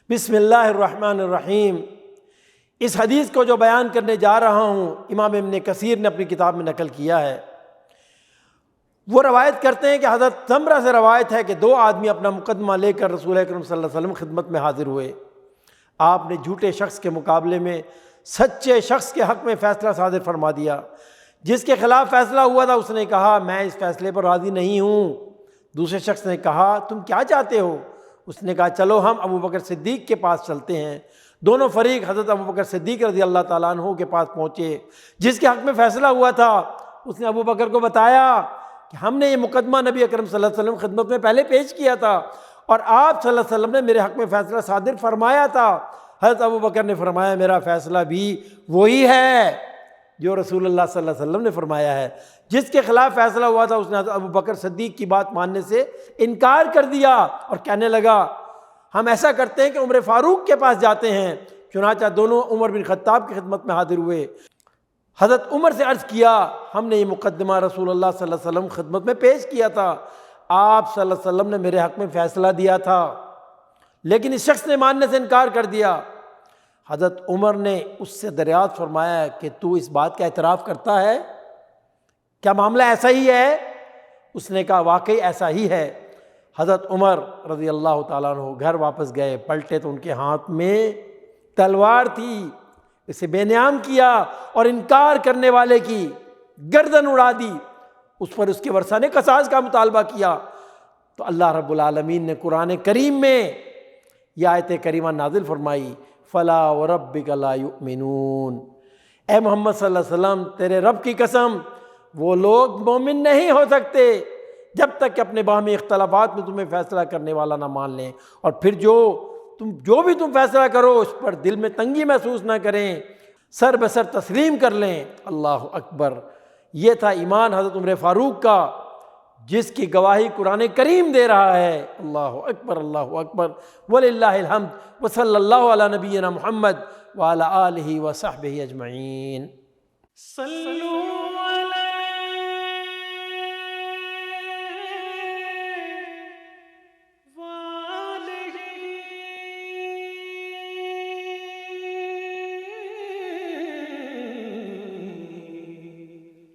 بسم اللہ الرحمن الرحیم۔ اس حدیث کو جو بیان کرنے جا رہا ہوں امام ابن کثیر نے اپنی کتاب میں نقل کیا ہے۔ وہ روایت کرتے ہیں کہ حضرت سمرہ سے روایت ہے کہ دو آدمی اپنا مقدمہ لے کر رسول اکرم صلی اللہ علیہ وسلم خدمت میں حاضر ہوئے۔ آپ نے جھوٹے شخص کے مقابلے میں سچے شخص کے حق میں فیصلہ صادر فرما دیا۔ جس کے خلاف فیصلہ ہوا تھا اس نے کہا میں اس فیصلے پر راضی نہیں ہوں۔ دوسرے شخص نے کہا تم کیا چاہتے ہو؟ اس نے کہا چلو ہم ابو بکر صدیق کے پاس چلتے ہیں۔ دونوں فریق حضرت ابو بکر صدیق رضی اللہ تعالیٰ عنہ کے پاس پہنچے۔ جس کے حق میں فیصلہ ہوا تھا اس نے ابو بکر کو بتایا کہ ہم نے یہ مقدمہ نبی اکرم صلی اللہ علیہ وسلم خدمت میں پہلے پیش کیا تھا اور آپ صلی اللہ علیہ وسلم نے میرے حق میں فیصلہ صادر فرمایا تھا۔ حضرت ابو بکر نے فرمایا میرا فیصلہ بھی وہی ہے جو رسول اللہ صلی اللہ علیہ وسلم نے فرمایا ہے۔ جس کے خلاف فیصلہ ہوا تھا اس نے حضرت ابو بکر صدیق کی بات ماننے سے انکار کر دیا اور کہنے لگا ہم ایسا کرتے ہیں کہ عمر فاروق کے پاس جاتے ہیں۔ چنانچہ دونوں عمر بن خطاب کی خدمت میں حاضر ہوئے۔ حضرت عمر سے عرض کیا ہم نے یہ مقدمہ رسول اللہ صلی اللہ علیہ وسلم خدمت میں پیش کیا تھا، آپ صلی اللہ علیہ وسلم نے میرے حق میں فیصلہ دیا تھا لیکن اس شخص نے ماننے سے انکار کر دیا۔ حضرت عمر نے اس سے دریافت فرمایا کہ تو اس بات کا اعتراف کرتا ہے؟ کیا معاملہ ایسا ہی ہے؟ اس نے کہا واقعی ایسا ہی ہے۔ حضرت عمر رضی اللہ تعالیٰ عنہ گھر واپس گئے، پلٹے تو ان کے ہاتھ میں تلوار تھی۔ اسے بے نیام کیا اور انکار کرنے والے کی گردن اڑا دی۔ اس پر اس کے ورثہ نے قصاص کا مطالبہ کیا تو اللہ رب العالمین نے قرآن کریم میں یہ آیت کریمہ نازل فرمائی فلا وربک لا یؤمنون۔ اے محمد صلی اللہ علیہ وسلم تیرے رب کی قسم وہ لوگ مومن نہیں ہو سکتے جب تک کہ اپنے باہمی اختلافات میں تمہیں فیصلہ کرنے والا نہ مان لیں، اور پھر جو بھی تم فیصلہ کرو اس پر دل میں تنگی محسوس نہ کریں، سر بسر تسلیم کر لیں۔ اللہ اکبر۔ یہ تھا ایمان حضرت عمر فاروق کا جس کی گواہی قرآن کریم دے رہا ہے۔ اللہ اکبر اللہ اکبر وللہ الحمد وصلی اللہ علی نبینا محمد وعلی آلہ وصحبہ اجمعین۔ صلو